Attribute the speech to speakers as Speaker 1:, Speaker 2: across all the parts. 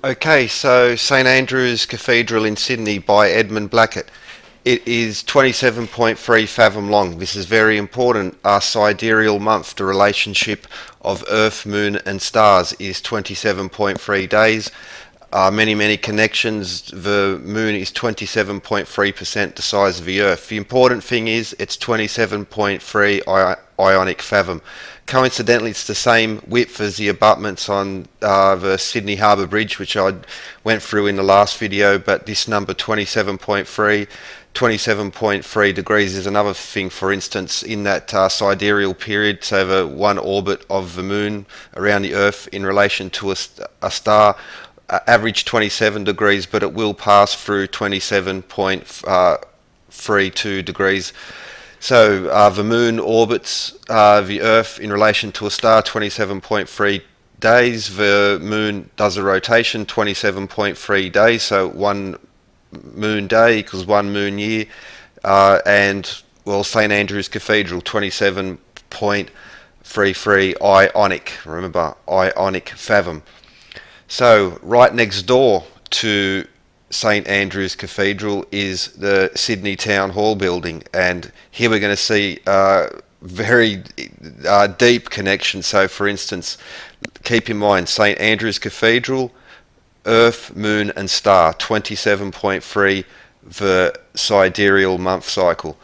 Speaker 1: Okay, so St Andrew's Cathedral in Sydney by Edmund Blackett. It is 27.3 fathom long. This is very important. Our sidereal month, the relationship of Earth, Moon and stars, is 27.3 days. Many connections. The Moon is 27.3% the size of the Earth. The important thing is it's 27.3 ionic fathom. Coincidentally, it's the same width as the abutments on the Sydney Harbour Bridge, which I went through in the last video, but this number 27.3 degrees is another thing. For instance, in that sidereal period, so the one orbit of the Moon around the Earth in relation to a star, average 27 degrees, but it will pass through 27.32 degrees. So the Moon orbits the Earth in relation to a star 27.3 days. The Moon does a rotation 27.3 days, so one moon day equals one moon year. And well, St Andrew's Cathedral 27.33 ionic, remember, ionic fathom. So right next door to St Andrew's Cathedral is the Sydney Town Hall building, and here we're going to see very deep connections. So for instance, keep in mind St Andrew's Cathedral, Earth, Moon and Star, 27.3 the sidereal month cycle.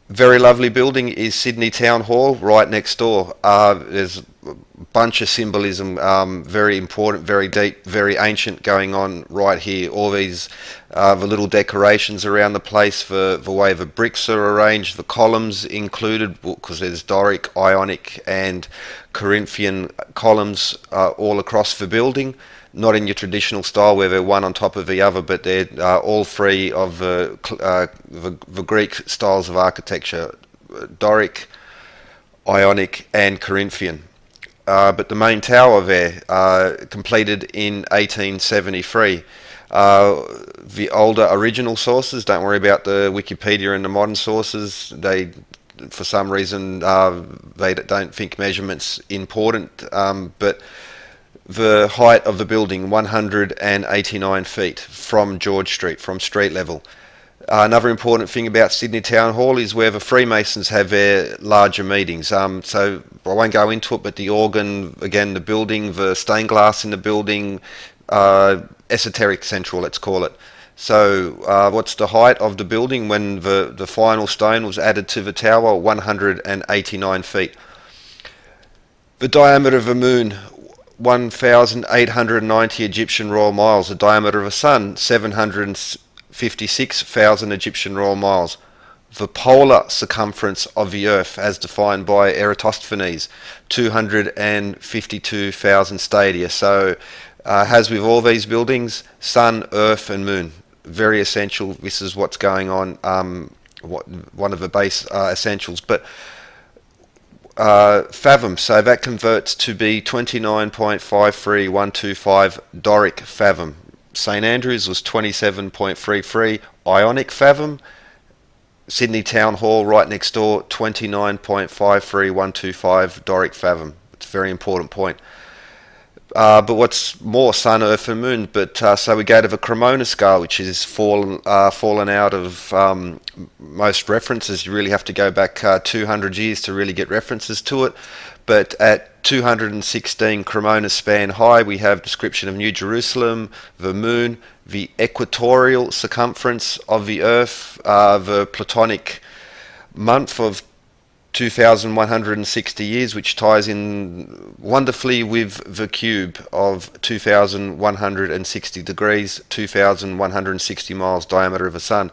Speaker 1: Very lovely building is Sydney Town Hall right next door. There's a bunch of symbolism, very important, very deep, very ancient going on right here. All these the little decorations around the place, the way the bricks are arranged, the columns included, because there's Doric, Ionic and Corinthian columns all across the building. Not in your traditional style where they're one on top of the other, but they're all three of the Greek styles of architecture: Doric, Ionic and Corinthian. But the main tower there, completed in 1873. The older original sources, don't worry about the Wikipedia and the modern sources. They, for some reason, they don't think measurements important, but the height of the building, 189 feet from George Street, from street level. Another important thing about Sydney Town Hall is where the Freemasons have their larger meetings. So I won't go into it, but the organ, again, the building, the stained glass in the building, esoteric central, let's call it. So what's the height of the building when the final stone was added to the tower? 189 feet. The diameter of the Moon, 1,890 Egyptian royal miles. The diameter of the Sun, 756,000 Egyptian royal miles. The polar circumference of the Earth, as defined by Eratosthenes, 252,000 stadia. So, as with all these buildings, Sun, Earth and Moon, very essential. This is what's going on, one of the base essentials. But fathom, so that converts to be 29.53125 Doric fathom. St Andrews was 27.33 ionic fathom. Sydney Town Hall right next door, 29.53125 Doric fathom. It's a very important point. But what's more, Sun, Earth and Moon. But so we go to the Cremona scale, which is fallen out of most references. You really have to go back 200 years to really get references to it. But at 216 Cremona span high, we have description of New Jerusalem, the Moon, the equatorial circumference of the Earth, the Platonic month of 2,160 years, which ties in wonderfully with the cube of 2,160 degrees, 2,160 miles diameter of the Sun.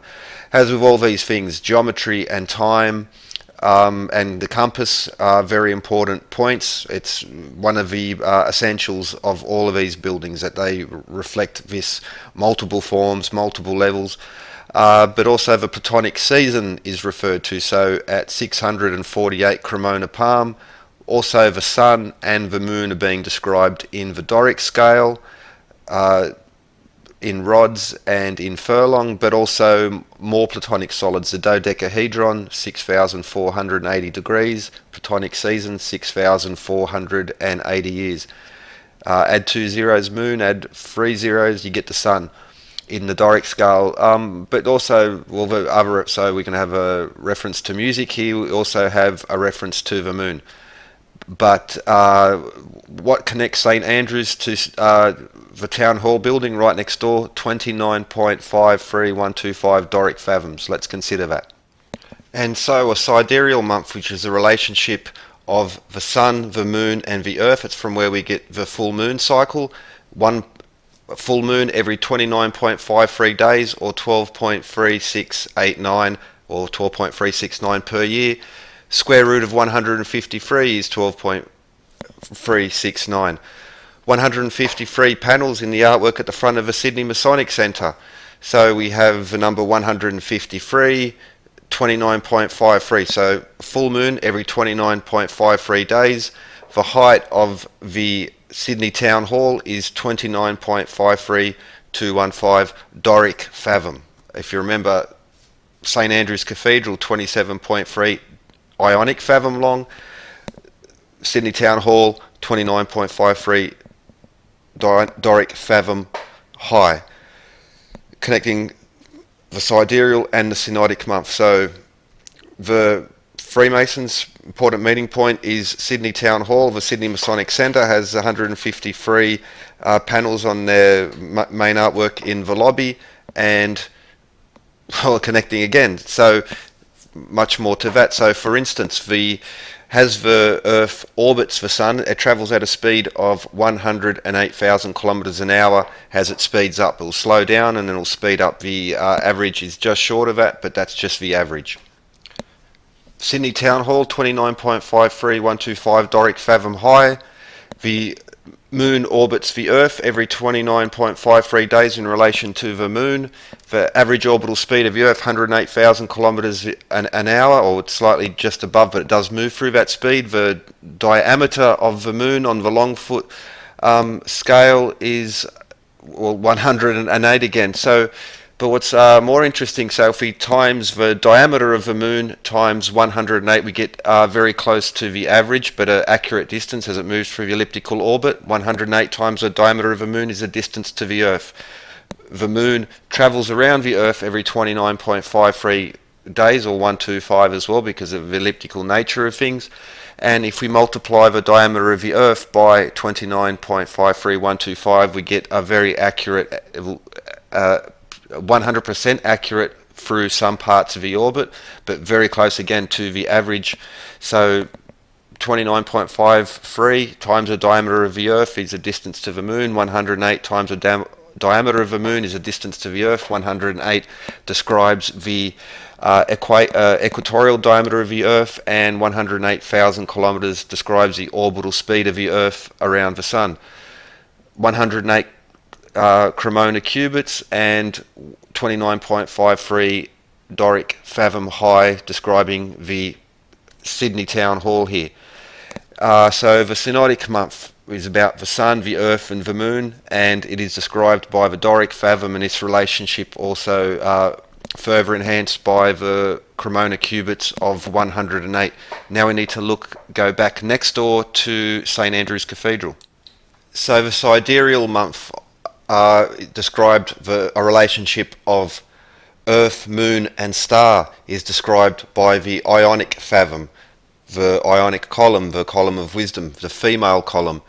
Speaker 1: As with all these things, geometry and time and the compass are very important points. It's one of the essentials of all of these buildings, that they reflect this multiple forms, multiple levels. But also the Platonic season is referred to, so at 648 Cremona Palm. Also the Sun and the Moon are being described in the Doric scale, in rods and in furlong, but also more Platonic solids. The dodecahedron, 6,480 degrees. Platonic season, 6,480 years. Add 2 zeros moon, add 3 zeros, you get the sun in the Doric scale. But also, well, the other, so we can have a reference to music here. We also have a reference to the moon. But what connects St Andrews to the town hall building right next door? 29.53125 Doric fathoms. Let's consider that. And so a sidereal month, which is a relationship of the sun, the moon, and the earth. It's from where we get the full moon cycle. One full moon every 29.53 days, or 12.3689, or 12.369 per year. Square root of 153 is 12.369. 153 panels in the artwork at the front of the Sydney Masonic Centre. So we have the number 153, 29.53. So full moon every 29.53 days. The height of the Sydney Town Hall is 29.53215 Doric fathom. If you remember, St Andrew's Cathedral, 27.3 Ionic fathom long. Sydney Town Hall, 29.53 Doric fathom high, connecting the sidereal and the synodic month. So the Freemasons' important meeting point is Sydney Town Hall. The Sydney Masonic Centre has 153 panels on their main artwork in the lobby, and well, connecting again. So much more to that. So for instance, as the Earth orbits the Sun, it travels at a speed of 108,000 kilometers an hour. As it speeds up, it'll slow down and then it'll speed up. The average is just short of that, but that's just the average. Sydney Town Hall, 29.53125 Doric fathom high. The Moon orbits the Earth every 29.53 days in relation to the Moon. The average orbital speed of the Earth, 108,000 kilometers an hour, or it's slightly just above, but it does move through that speed. The diameter of the Moon on the Longfoot scale is, well, 108 again. So, but what's more interesting, so if we times the diameter of the Moon times 108, we get very close to the average, but an accurate distance as it moves through the elliptical orbit. 108 times the diameter of the Moon is the distance to the Earth. The Moon travels around the Earth every 29.53 days, or 125 as well, because of the elliptical nature of things. And if we multiply the diameter of the Earth by 29.53125, we get a very accurate 100% accurate through some parts of the orbit, but very close again to the average. So 29.53 times the diameter of the Earth is a distance to the Moon. 108 times the diameter of the Moon is a distance to the Earth. 108 describes the equatorial diameter of the Earth, and 108,000 kilometers describes the orbital speed of the Earth around the Sun. 108 Cremona cubits and 29.53 Doric fathom high, describing the Sydney Town Hall here. So the synodic month is about the Sun, the Earth, and the Moon, and it is described by the Doric fathom, and its relationship also further enhanced by the Cremona cubits of 108. Now we need to go back next door to St Andrew's Cathedral. So the sidereal month described a relationship of Earth, Moon, and Star is described by the Ionic fathom, the Ionic column, the column of wisdom, the female column.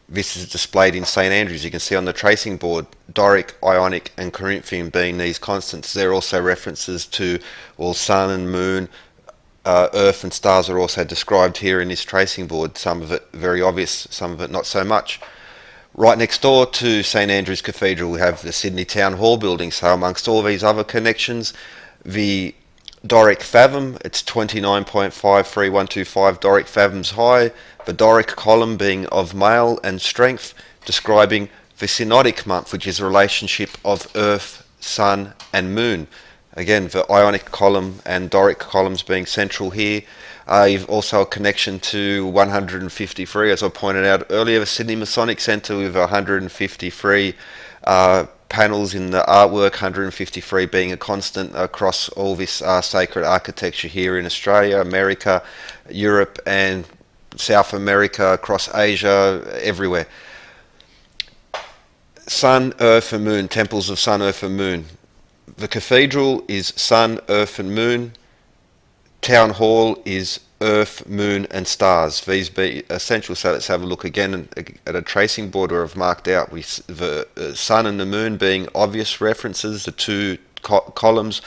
Speaker 1: This is displayed in St Andrews. You can see on the tracing board Doric, Ionic, and Corinthian being these constants. There are also references to all Sun and Moon, Earth, and stars are also described here in this tracing board. Some of it very obvious, some of it not so much. Right next door to St Andrew's Cathedral we have the Sydney Town Hall building. So amongst all these other connections, the Doric fathom, it's 29.53125 Doric fathoms high. The Doric column being of male and strength, describing the synodic month, which is a relationship of Earth, Sun, and Moon. Again, the Ionic column and Doric columns being central here. You've also a connection to 153, as I pointed out earlier, the Sydney Masonic Centre with 153 panels in the artwork, 153 being a constant across all this sacred architecture here in Australia, America, Europe, and South America, across Asia, everywhere. Sun, Earth and Moon, temples of Sun, Earth and Moon. The cathedral is Sun, Earth and Moon. Town Hall is Earth, Moon and Stars. These be essential. So let's have a look again at a tracing board where I've marked out the Sun and the Moon being obvious references, the two columns,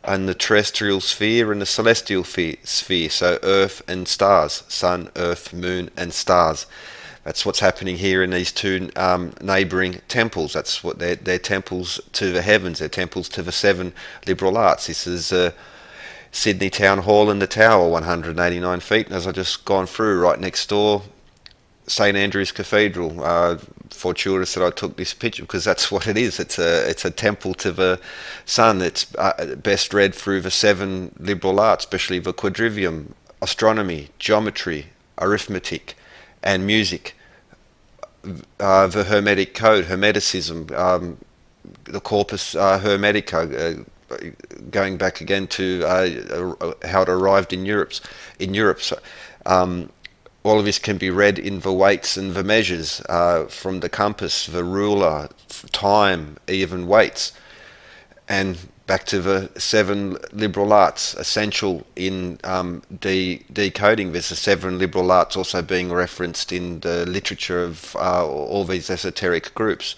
Speaker 1: and the terrestrial sphere and the celestial sphere. So Earth and stars, Sun, Earth, Moon and stars. That's what's happening here in these two neighbouring temples. That's what they're temples to the heavens. They're temples to the seven liberal arts. This is Sydney Town Hall and the Tower, 189 feet. And as I just gone through, right next door, St Andrew's Cathedral. Fortuitous that I took this picture because that's what it is. It's a temple to the sun. It's best read through the seven liberal arts, especially the Quadrivium, astronomy, geometry, arithmetic, and music. The Hermetic code, Hermeticism, the corpus Hermetica, going back again to how it arrived in Europe. So, all of this can be read in the weights and the measures, from the compass, the ruler, time, even weights, and back to the seven liberal arts, essential in decoding. There's the seven liberal arts also being referenced in the literature of all these esoteric groups.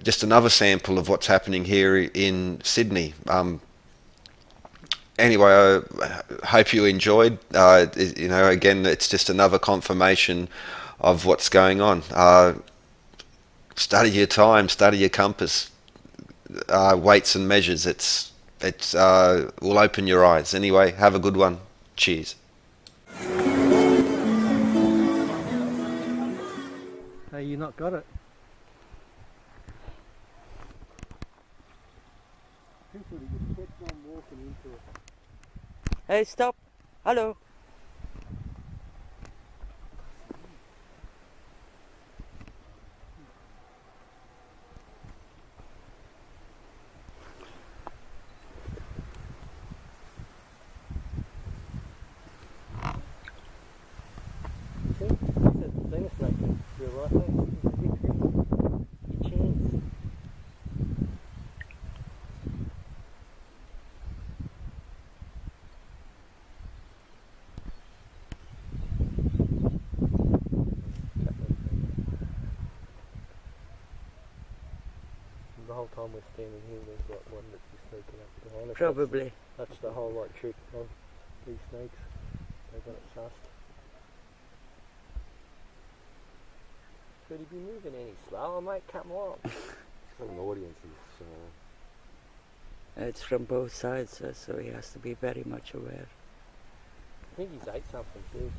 Speaker 1: Just another sample of what's happening here in Sydney. Anyway, I hope you enjoyed. Again, it's just another confirmation of what's going on. Study your time, study your compass, weights and measures. It's will open your eyes. Anyway, have a good one. Cheers.
Speaker 2: Hey, you not got it?
Speaker 3: Hey, stop. Hello.
Speaker 2: The whole time we're standing here, there's like one that's just sneaking up behind us.
Speaker 3: Probably.
Speaker 2: That's the whole like trick on these snakes. They got it sussed. Could he be moving any slower, mate? Come on. Some audiences.
Speaker 3: It's from both sides, so he has to be very much aware.
Speaker 2: I think he's ate something too.